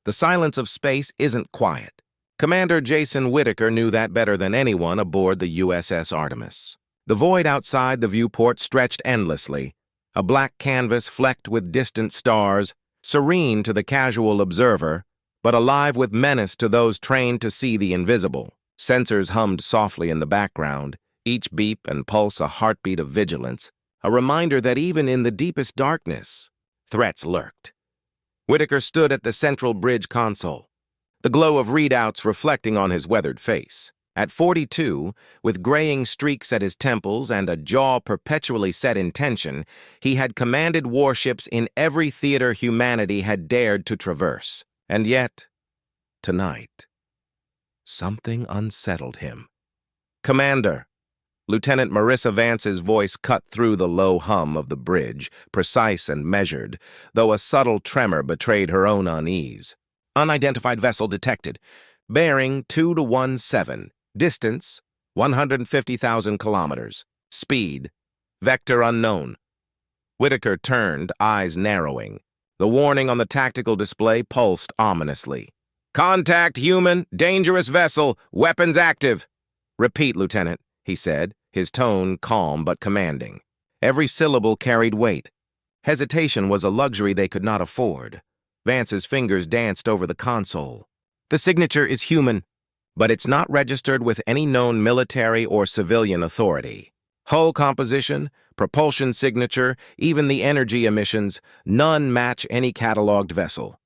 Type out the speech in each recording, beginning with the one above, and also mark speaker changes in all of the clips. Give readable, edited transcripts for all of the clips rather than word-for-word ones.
Speaker 1: The silence of space isn't quiet. Commander Jason Whitaker knew that better than anyone aboard the USS Artemis. The void outside the viewport stretched endlessly, a black canvas flecked with distant stars, serene to the casual observer, but alive with menace to those trained to see the invisible. Sensors hummed softly in the background, each beep and pulse a heartbeat of vigilance, a reminder that even in the deepest darkness, threats lurked. Whitaker stood at the central bridge console, the glow of readouts reflecting on his weathered face. At 42, with graying streaks at his temples and a jaw perpetually set in tension, he had commanded warships in every theater humanity had dared to traverse. And yet, tonight, something unsettled him. "Commander," Lieutenant Marissa Vance's voice cut through the low hum of the bridge, precise and measured, though a subtle tremor betrayed her own unease. "Unidentified vessel detected. Bearing 2217. Distance, 150,000 kilometers. Speed, vector unknown." Whitaker turned, eyes narrowing. The warning on the tactical display pulsed ominously. "Contact human, dangerous vessel, weapons active." "Repeat, Lieutenant," he said, his tone calm but commanding. Every syllable carried weight. Hesitation was a luxury they could not afford. Vance's fingers danced over the console. "The signature is human, but it's not registered with any known military or civilian authority. Hull composition, propulsion signature, even the energy emissions, none match any cataloged vessel."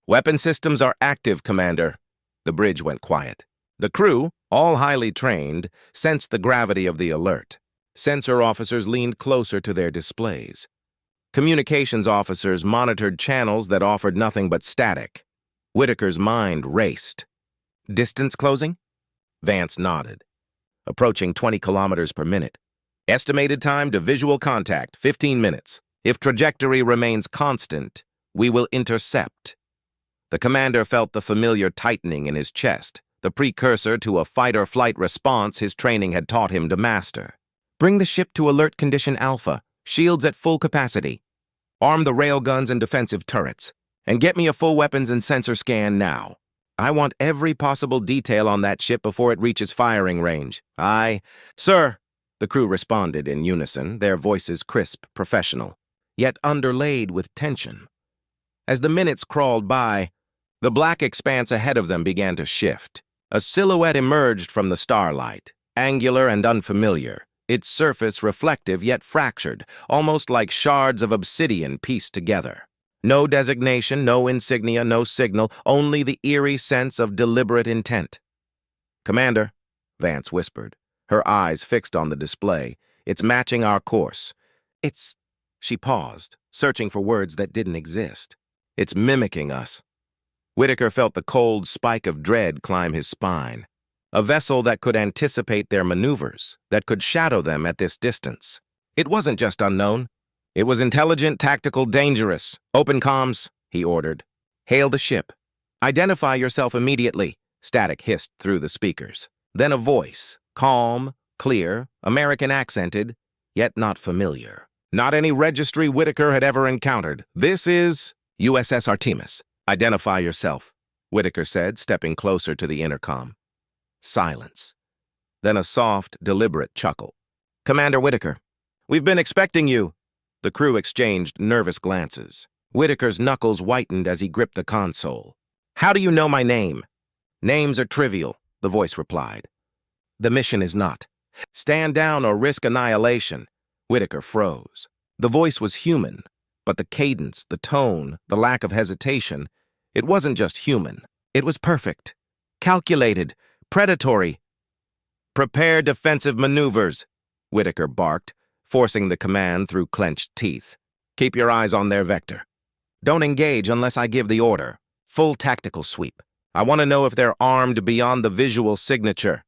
Speaker 1: "Weapon systems are active, Commander." The bridge went quiet. The crew, all highly trained, sensed the gravity of the alert. Sensor officers leaned closer to their displays. Communications officers monitored channels that offered nothing but static. Whitaker's mind raced. "Distance closing?" Vance nodded. "Approaching 20 kilometers per minute. Estimated time to visual contact, 15 minutes. If trajectory remains constant, we will intercept." The commander felt the familiar tightening in his chest, the precursor to a fight-or-flight response his training had taught him to master. "Bring the ship to alert condition Alpha, shields at full capacity. Arm the railguns and defensive turrets, and get me a full weapons and sensor scan now. I want every possible detail on that ship before it reaches firing range." "Aye, sir," the crew responded in unison, their voices crisp, professional, yet underlaid with tension. As the minutes crawled by, the black expanse ahead of them began to shift. A silhouette emerged from the starlight, angular and unfamiliar, its surface reflective yet fractured, almost like shards of obsidian pieced together. No designation, no insignia, no signal, only the eerie sense of deliberate intent. "Commander," Vance whispered, her eyes fixed on the display, "it's matching our course. It's—" She paused, searching for words that didn't exist. "It's mimicking us." Whitaker felt the cold spike of dread climb his spine. A vessel that could anticipate their maneuvers, that could shadow them at this distance. It wasn't just unknown. It was intelligent, tactical, dangerous. "Open comms," he ordered. "Hail the ship. Identify yourself immediately," static hissed through the speakers. Then a voice, calm, clear, American accented, yet not familiar. Not any registry Whitaker had ever encountered. "This is USS Artemis. Identify yourself," Whitaker said, stepping closer to the intercom. Silence. Then a soft, deliberate chuckle. "Commander Whitaker, we've been expecting you." The crew exchanged nervous glances. Whitaker's knuckles whitened as he gripped the console. "How do you know my name?" "Names are trivial," the voice replied. "The mission is not. Stand down or risk annihilation." Whitaker froze. The voice was human, but the cadence, the tone, the lack of hesitation, it wasn't just human. It was perfect, calculated, predatory. "Prepare defensive maneuvers," Whitaker barked, forcing the command through clenched teeth. "Keep your eyes on their vector. Don't engage unless I give the order. Full tactical sweep. I want to know if they're armed beyond the visual signature."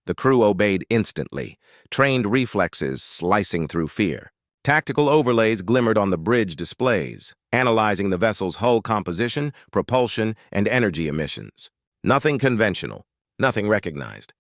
Speaker 1: The crew obeyed instantly, trained reflexes slicing through fear. Tactical overlays glimmered on the bridge displays, analyzing the vessel's hull composition, propulsion, and energy emissions. Nothing conventional, nothing recognized.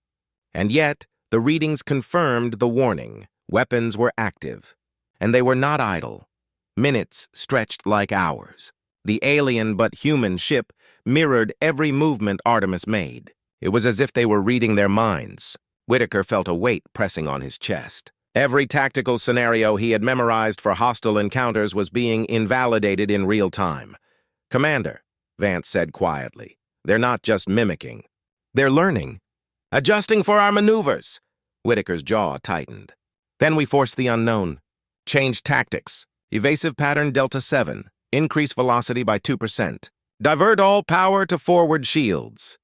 Speaker 1: And yet, the readings confirmed the warning. Weapons were active, and they were not idle. Minutes stretched like hours. The alien but human ship mirrored every movement Artemis made. It was as if they were reading their minds. Whitaker felt a weight pressing on his chest. Every tactical scenario he had memorized for hostile encounters was being invalidated in real time. "Commander," Vance said quietly, "they're not just mimicking. They're learning. Adjusting for our maneuvers." Whitaker's jaw tightened. "Then we force the unknown. Change tactics. Evasive pattern Delta 7. Increase velocity by 2%. Divert all power to forward shields."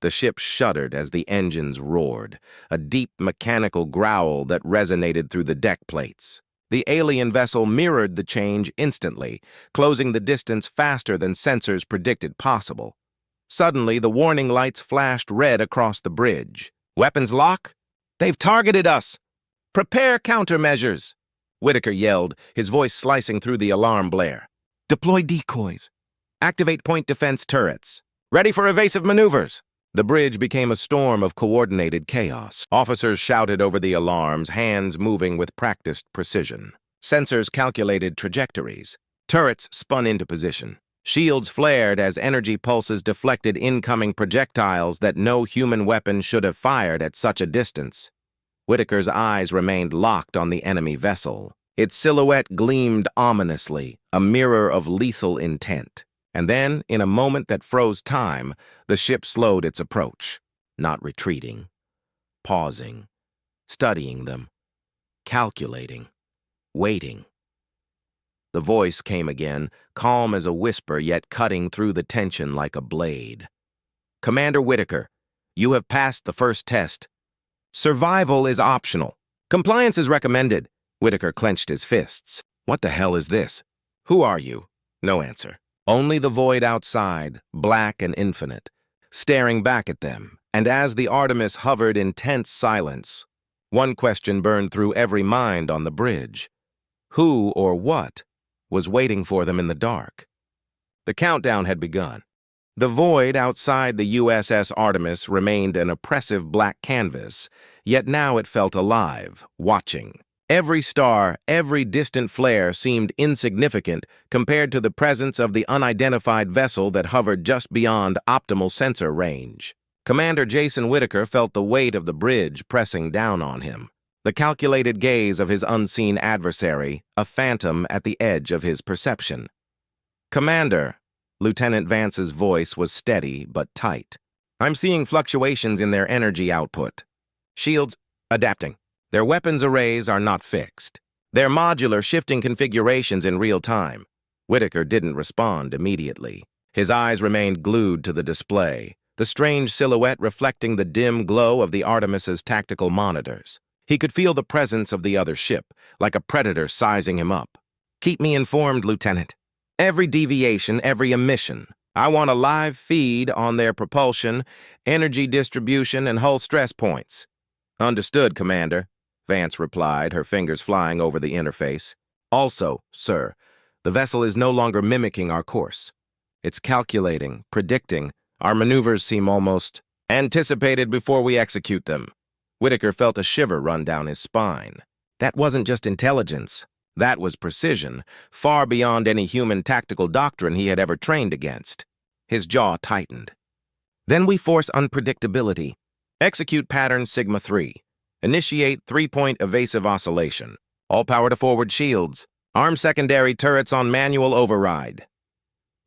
Speaker 1: The ship shuddered as the engines roared, a deep mechanical growl that resonated through the deck plates. The alien vessel mirrored the change instantly, closing the distance faster than sensors predicted possible. Suddenly, the warning lights flashed red across the bridge. "Weapons lock? They've targeted us! Prepare countermeasures!" Whitaker yelled, his voice slicing through the alarm blare. "Deploy decoys. Activate point defense turrets. Ready for evasive maneuvers." The bridge became a storm of coordinated chaos. Officers shouted over the alarms, hands moving with practiced precision. Sensors calculated trajectories. Turrets spun into position. Shields flared as energy pulses deflected incoming projectiles that no human weapon should have fired at such a distance. Whitaker's eyes remained locked on the enemy vessel. Its silhouette gleamed ominously, a mirror of lethal intent. And then, in a moment that froze time, the ship slowed its approach, not retreating, pausing, studying them, calculating, waiting. The voice came again, calm as a whisper, yet cutting through the tension like a blade. "Commander Whitaker, you have passed the first test. Survival is optional. Compliance is recommended." Whitaker clenched his fists. "What the hell is this? Who are you?" No answer. Only the void outside, black and infinite, staring back at them. And as the Artemis hovered in tense silence, one question burned through every mind on the bridge. Who or what was waiting for them in the dark? The countdown had begun. The void outside the USS Artemis remained an oppressive black canvas, yet now it felt alive, watching. Every star, every distant flare seemed insignificant compared to the presence of the unidentified vessel that hovered just beyond optimal sensor range. Commander Jason Whitaker felt the weight of the bridge pressing down on him. The calculated gaze of his unseen adversary, a phantom at the edge of his perception. "Commander," Lieutenant Vance's voice was steady but tight. "I'm seeing fluctuations in their energy output. Shields adapting. Their weapons arrays are not fixed. They're modular, shifting configurations in real time." Whitaker didn't respond immediately. His eyes remained glued to the display, the strange silhouette reflecting the dim glow of the Artemis's tactical monitors. He could feel the presence of the other ship, like a predator sizing him up. "Keep me informed, Lieutenant. Every deviation, every emission. I want a live feed on their propulsion, energy distribution, and hull stress points." "Understood, Commander," Vance replied, her fingers flying over the interface. "Also, sir, the vessel is no longer mimicking our course. It's calculating, predicting. Our maneuvers seem almost anticipated before we execute them." Whitaker felt a shiver run down his spine. That wasn't just intelligence. That was precision, far beyond any human tactical doctrine he had ever trained against. His jaw tightened. "Then we force unpredictability. Execute pattern Sigma 3. Initiate 3-point evasive oscillation. All power to forward shields. Arm secondary turrets on manual override."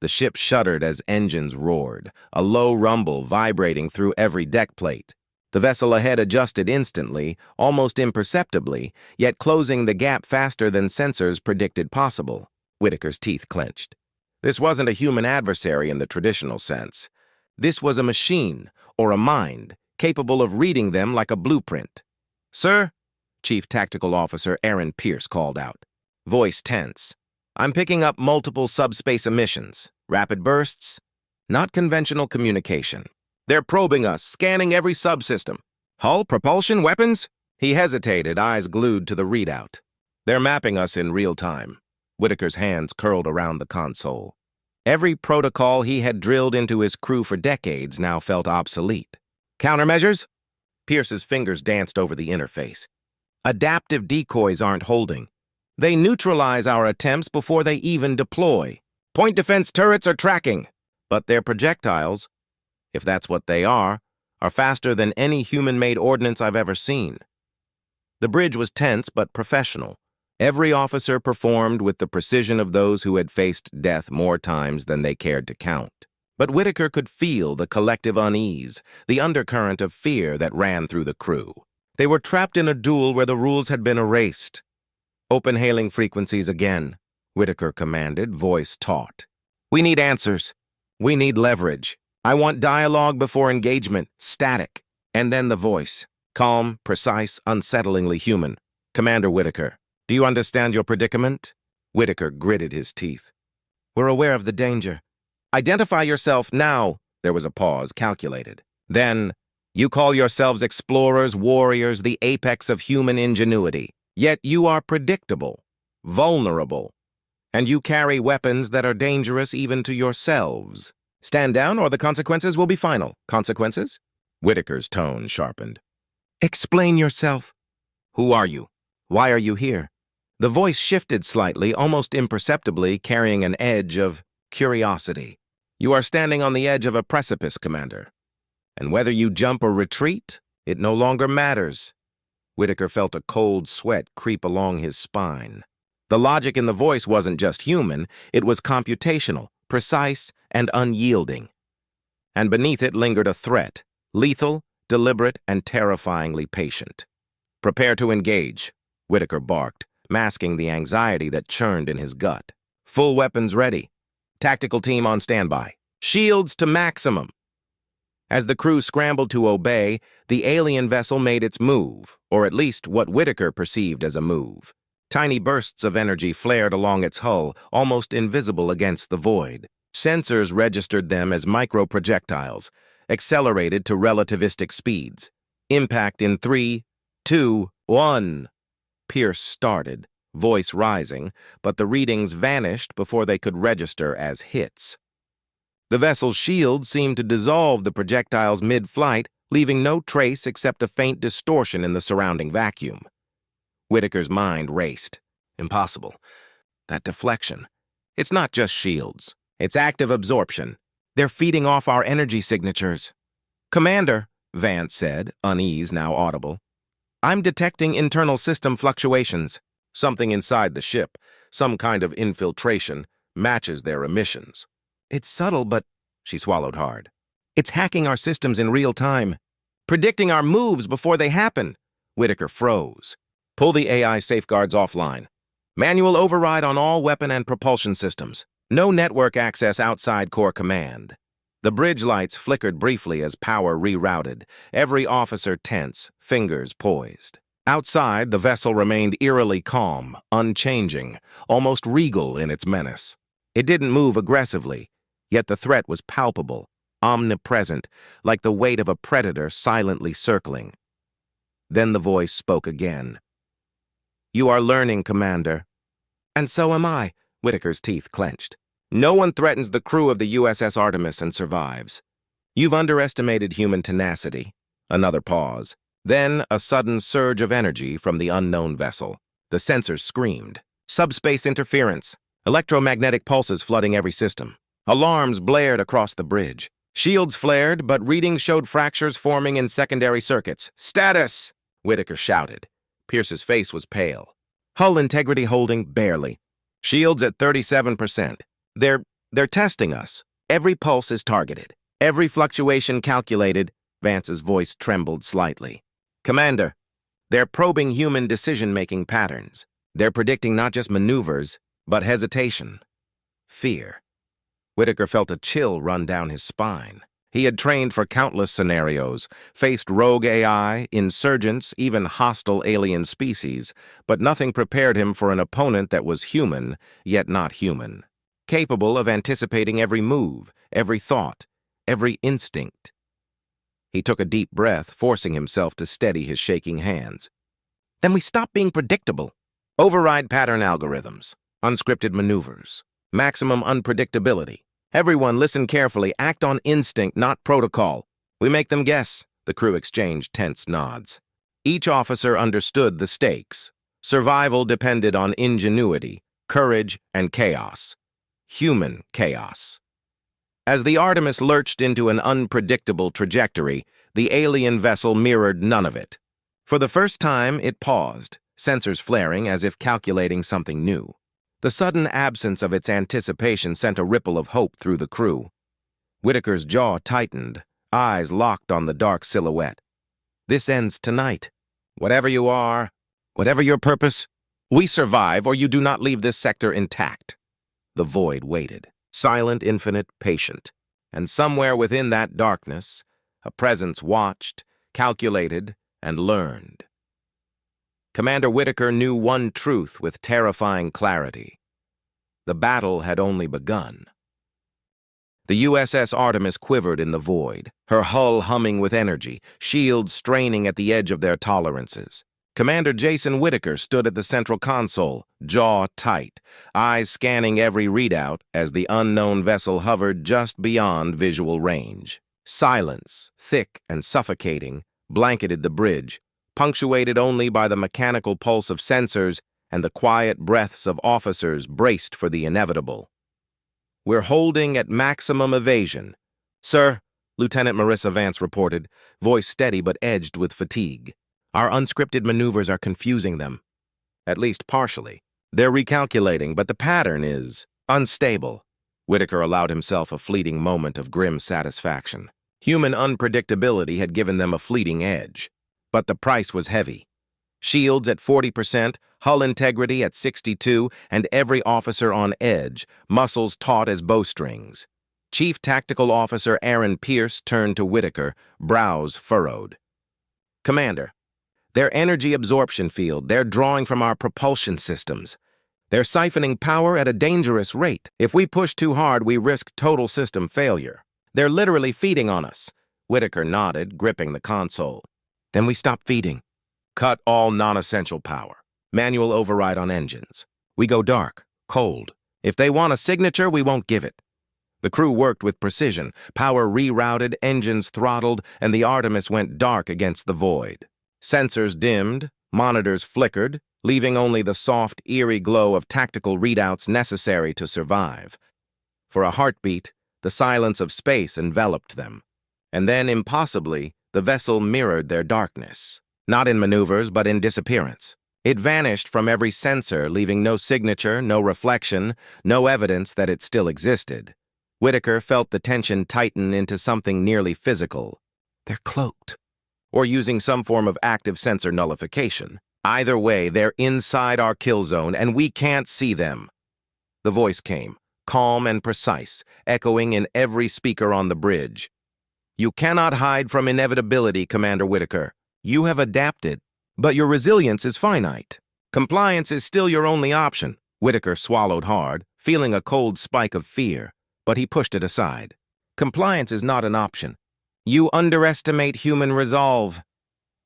Speaker 1: The ship shuddered as engines roared, a low rumble vibrating through every deck plate. The vessel ahead adjusted instantly, almost imperceptibly, yet closing the gap faster than sensors predicted possible. Whitaker's teeth clenched. This wasn't a human adversary in the traditional sense. This was a machine, or a mind, capable of reading them like a blueprint. "Sir," Chief Tactical Officer Aaron Pierce called out, voice tense, "I'm picking up multiple subspace emissions, rapid bursts, not conventional communication. They're probing us, scanning every subsystem. Hull, propulsion, weapons?" He hesitated, eyes glued to the readout. "They're mapping us in real time." Whitaker's hands curled around the console. Every protocol he had drilled into his crew for decades now felt obsolete. "Countermeasures?" Pierce's fingers danced over the interface. "Adaptive decoys aren't holding. They neutralize our attempts before they even deploy. Point defense turrets are tracking. But their projectiles, if that's what they are faster than any human-made ordnance I've ever seen. The bridge was tense but professional. Every officer performed with the precision of those who had faced death more times than they cared to count. But Whitaker could feel the collective unease, the undercurrent of fear that ran through the crew. They were trapped in a duel where the rules had been erased. "Open hailing frequencies again," Whitaker commanded, voice taut. "We need answers. We need leverage. I want dialogue before engagement, static." And then the voice, calm, precise, unsettlingly human. "Commander Whitaker, do you understand your predicament?" Whitaker gritted his teeth. "We're aware of the danger. Identify yourself now." There was a pause, calculated. Then, "You call yourselves explorers, warriors, the apex of human ingenuity. Yet you are predictable, vulnerable, and you carry weapons that are dangerous even to yourselves. Stand down or the consequences will be final." "Consequences?" Whitaker's tone sharpened. "Explain yourself. Who are you? Why are you here?" The voice shifted slightly, almost imperceptibly, carrying an edge of curiosity. "You are standing on the edge of a precipice, Commander. And whether you jump or retreat, it no longer matters." Whitaker felt a cold sweat creep along his spine. The logic in the voice wasn't just human, it was computational, precise, and unyielding. And beneath it lingered a threat, lethal, deliberate, and terrifyingly patient. "Prepare to engage," Whitaker barked, masking the anxiety that churned in his gut. "Full weapons ready. Tactical team on standby. Shields to maximum." As the crew scrambled to obey, the alien vessel made its move, or at least what Whitaker perceived as a move. Tiny bursts of energy flared along its hull, almost invisible against the void. Sensors registered them as micro-projectiles, accelerated to relativistic speeds. Impact in 3, 2, 1. Pierce started, voice rising, but the readings vanished before they could register as hits. The vessel's shield seemed to dissolve the projectiles mid-flight, leaving no trace except a faint distortion in the surrounding vacuum. Whitaker's mind raced. Impossible. That deflection. It's not just shields. It's active absorption. They're feeding off our energy signatures. "Commander," Vance said, unease now audible, "I'm detecting internal system fluctuations." Something inside the ship, some kind of infiltration, matches their emissions. "It's subtle, but—" She swallowed hard. "It's hacking our systems in real time, predicting our moves before they happen." Whitaker froze. "Pull the AI safeguards offline. Manual override on all weapon and propulsion systems. No network access outside core command." The bridge lights flickered briefly as power rerouted, every officer tense, fingers poised. Outside, the vessel remained eerily calm, unchanging, almost regal in its menace. It didn't move aggressively, yet the threat was palpable, omnipresent, like the weight of a predator silently circling. Then the voice spoke again. "You are learning, Commander." "And so am I," Whitaker's teeth clenched. "No one threatens the crew of the USS Artemis and survives. You've underestimated human tenacity." Another pause. Then a sudden surge of energy from the unknown vessel. The sensors screamed. "Subspace interference. Electromagnetic pulses flooding every system." Alarms blared across the bridge. Shields flared, but readings showed fractures forming in secondary circuits. "Status!" Whitaker shouted. Pierce's face was pale. "Hull integrity holding barely. Shields at 37%. They're testing us. Every pulse is targeted. Every fluctuation calculated." Vance's voice trembled slightly. "Commander, they're probing human decision-making patterns. They're predicting not just maneuvers, but hesitation. Fear." Whitaker felt a chill run down his spine. He had trained for countless scenarios, faced rogue AI, insurgents, even hostile alien species, but nothing prepared him for an opponent that was human, yet not human, capable of anticipating every move, every thought, every instinct. He took a deep breath, forcing himself to steady his shaking hands. "Then we stop being predictable. Override pattern algorithms, unscripted maneuvers, maximum unpredictability. Everyone listen carefully, act on instinct, not protocol. We make them guess." The crew exchanged tense nods. Each officer understood the stakes. Survival depended on ingenuity, courage, and chaos. Human chaos. As the Artemis lurched into an unpredictable trajectory, the alien vessel mirrored none of it. For the first time, it paused, sensors flaring as if calculating something new. The sudden absence of its anticipation sent a ripple of hope through the crew. Whitaker's jaw tightened, eyes locked on the dark silhouette. This ends tonight. Whatever you are, whatever your purpose, we survive or you do not leave this sector intact. The void waited, silent, infinite, patient. And somewhere within that darkness, a presence watched, calculated, and learned. Commander Whitaker knew one truth with terrifying clarity. The battle had only begun. The USS Artemis quivered in the void, her hull humming with energy, shields straining at the edge of their tolerances. Commander Jason Whitaker stood at the central console, jaw tight, eyes scanning every readout as the unknown vessel hovered just beyond visual range. Silence, thick and suffocating, blanketed the bridge, punctuated only by the mechanical pulse of sensors and the quiet breaths of officers braced for the inevitable. "We're holding at maximum evasion." "Sir," Lieutenant Marissa Vance reported, voice steady but edged with fatigue. "Our unscripted maneuvers are confusing them." "At least partially. They're recalculating, but the pattern is unstable." Whitaker allowed himself a fleeting moment of grim satisfaction. Human unpredictability had given them a fleeting edge. But the price was heavy. Shields at 40%, hull integrity at 62%, and every officer on edge, muscles taut as bowstrings. Chief Tactical Officer Aaron Pierce turned to Whitaker, brows furrowed. "Commander, their energy absorption field, they're drawing from our propulsion systems. They're siphoning power at a dangerous rate. If we push too hard, we risk total system failure. They're literally feeding on us." Whitaker nodded, gripping the console. "Then we stop feeding. Cut all non-essential power. Manual override on engines. We go dark, cold. If they want a signature, we won't give it." The crew worked with precision, power rerouted, engines throttled, and the Artemis went dark against the void. Sensors dimmed, monitors flickered, leaving only the soft, eerie glow of tactical readouts necessary to survive. For a heartbeat, the silence of space enveloped them. And then, impossibly, the vessel mirrored their darkness. Not in maneuvers, but in disappearance. It vanished from every sensor, leaving no signature, no reflection, no evidence that it still existed. Whitaker felt the tension tighten into something nearly physical. They're cloaked. Or using some form of active sensor nullification. Either way, they're inside our kill zone, and we can't see them. The voice came, calm and precise, echoing in every speaker on the bridge. "You cannot hide from inevitability, Commander Whitaker. You have adapted, but your resilience is finite. Compliance is still your only option." Whitaker swallowed hard, feeling a cold spike of fear, but he pushed it aside. "Compliance is not an option. You underestimate human resolve."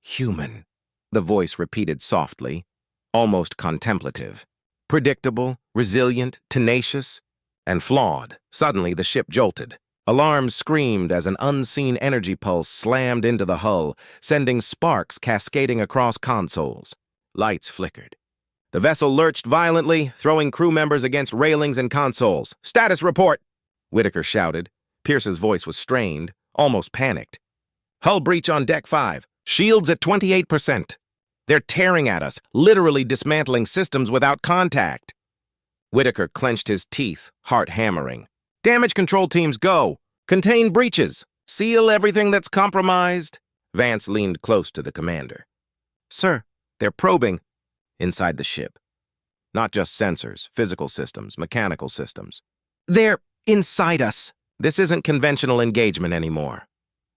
Speaker 1: "Human," the voice repeated softly, almost contemplative. "Predictable, resilient, tenacious, and flawed." Suddenly the ship jolted. Alarms screamed as an unseen energy pulse slammed into the hull, sending sparks cascading across consoles. Lights flickered. The vessel lurched violently, throwing crew members against railings and consoles. "Status report!" Whitaker shouted. Pierce's voice was strained, almost panicked. "Hull breach on Deck 5. Shields at 28%. They're tearing at us, literally dismantling systems without contact." Whitaker clenched his teeth, heart hammering. "Damage control teams, go! Contain breaches! Seal everything that's compromised!" Vance leaned close to the commander. "Sir, they're probing." Inside the ship. Not just sensors, physical systems, mechanical systems. "They're inside us." "This isn't conventional engagement anymore."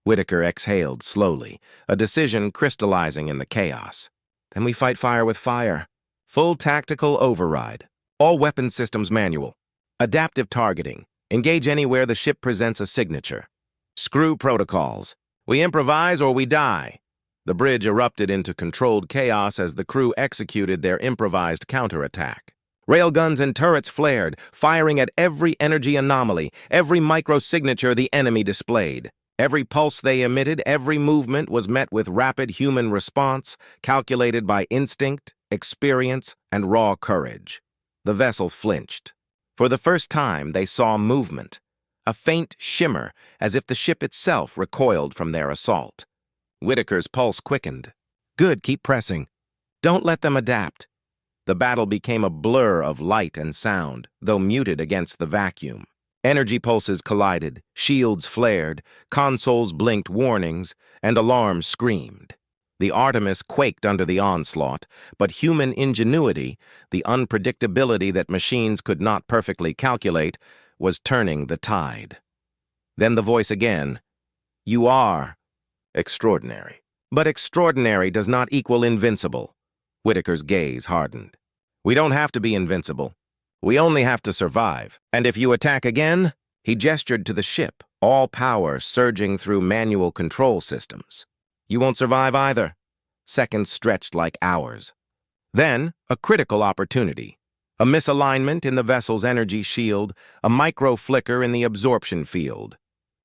Speaker 1: Whitaker exhaled slowly, a decision crystallizing in the chaos. "Then we fight fire with fire. Full tactical override. All weapons systems manual. Adaptive targeting. Engage anywhere the ship presents a signature. Screw protocols. We improvise or we die." The bridge erupted into controlled chaos as the crew executed their improvised counterattack. Railguns and turrets flared, firing at every energy anomaly, every micro-signature the enemy displayed. Every pulse they emitted, every movement was met with rapid human response, calculated by instinct, experience, and raw courage. The vessel flinched. For the first time, they saw movement. a faint shimmer as if the ship itself recoiled from their assault. Whitaker's pulse quickened. Good, keep pressing. Don't let them adapt. The battle became a blur of light and sound, though muted against the vacuum. Energy pulses collided, shields flared, consoles blinked warnings, and alarms screamed. The Artemis quaked under the onslaught, but human ingenuity, the unpredictability that machines could not perfectly calculate, was turning the tide. Then the voice again. You are extraordinary. But extraordinary does not equal invincible. Whitaker's gaze hardened. We don't have to be invincible. We only have to survive. And if you attack again, he gestured to the ship, all power surging through manual control systems. You won't survive either. Seconds stretched like hours. Then, a critical opportunity. A misalignment in the vessel's energy shield, a micro flicker in the absorption field.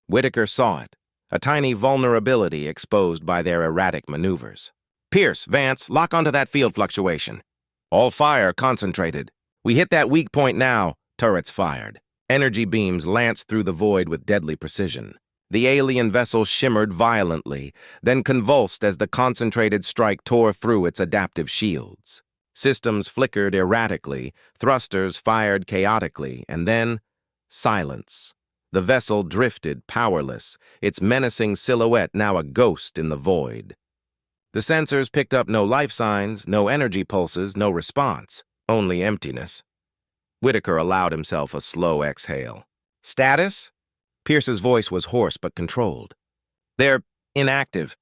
Speaker 1: Whitaker saw it, a tiny vulnerability exposed by their erratic maneuvers. Pierce, Vance, lock onto that field fluctuation. All fire concentrated. We hit that weak point now, turrets fired. Energy beams lanced through the void with deadly precision. The alien vessel shimmered violently, then convulsed as the concentrated strike tore through its adaptive shields. Systems flickered erratically, thrusters fired chaotically, and then silence. The vessel drifted powerless, its menacing silhouette now a ghost in the void. The sensors picked up no life signs, no energy pulses, no response, only emptiness. Whitaker allowed himself a slow exhale. Status? Pierce's voice was hoarse but controlled. They're inactive.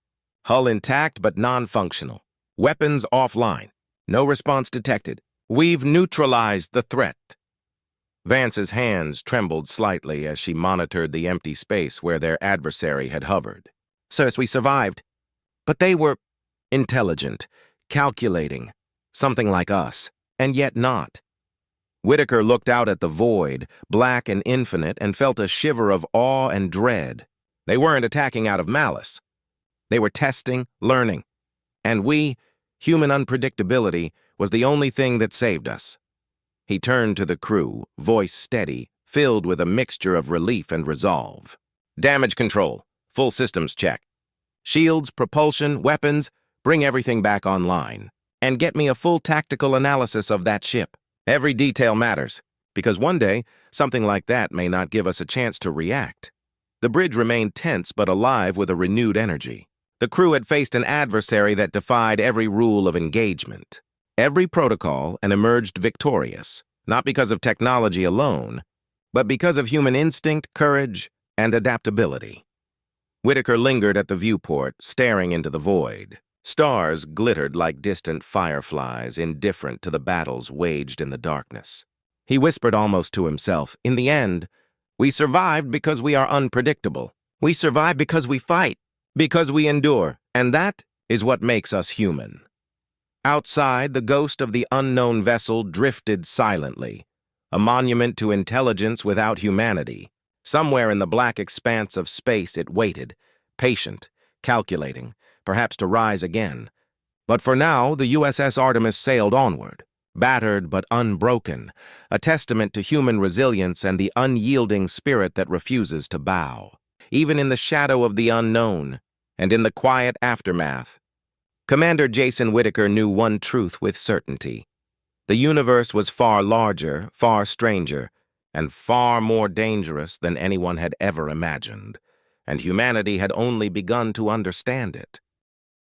Speaker 1: Hull intact but non-functional. Weapons offline. No response detected. We've neutralized the threat. Vance's hands trembled slightly as she monitored the empty space where their adversary had hovered. Sirs, we survived. But they were intelligent, calculating, something like us, and yet not. Whitaker looked out at the void, black and infinite, and felt a shiver of awe and dread. They weren't attacking out of malice. They were testing, learning. And we, human unpredictability, was the only thing that saved us. He turned to the crew, voice steady, filled with a mixture of relief and resolve. Damage control, full systems check. Shields, propulsion, weapons, bring everything back online. And get me a full tactical analysis of that ship. Every detail matters, because one day, something like that may not give us a chance to react. The bridge remained tense but alive with a renewed energy. The crew had faced an adversary that defied every rule of engagement, every protocol, and emerged victorious, not because of technology alone, but because of human instinct, courage, and adaptability. Whitaker lingered at the viewport, staring into the void. Stars glittered like distant fireflies, indifferent to the battles waged in the darkness. He whispered almost to himself, in the end, we survived because we are unpredictable. We survive because we fight, because we endure, and that is what makes us human. Outside, the ghost of the unknown vessel drifted silently, a monument to intelligence without humanity. Somewhere in the black expanse of space it waited, patient, calculating, perhaps to rise again. But for now, the USS Artemis sailed onward, battered but unbroken, a testament to human resilience and the unyielding spirit that refuses to bow. Even in the shadow of the unknown, and in the quiet aftermath, Commander Jason Whitaker knew one truth with certainty. The universe was far larger, far stranger, and far more dangerous than anyone had ever imagined, and humanity had only begun to understand it.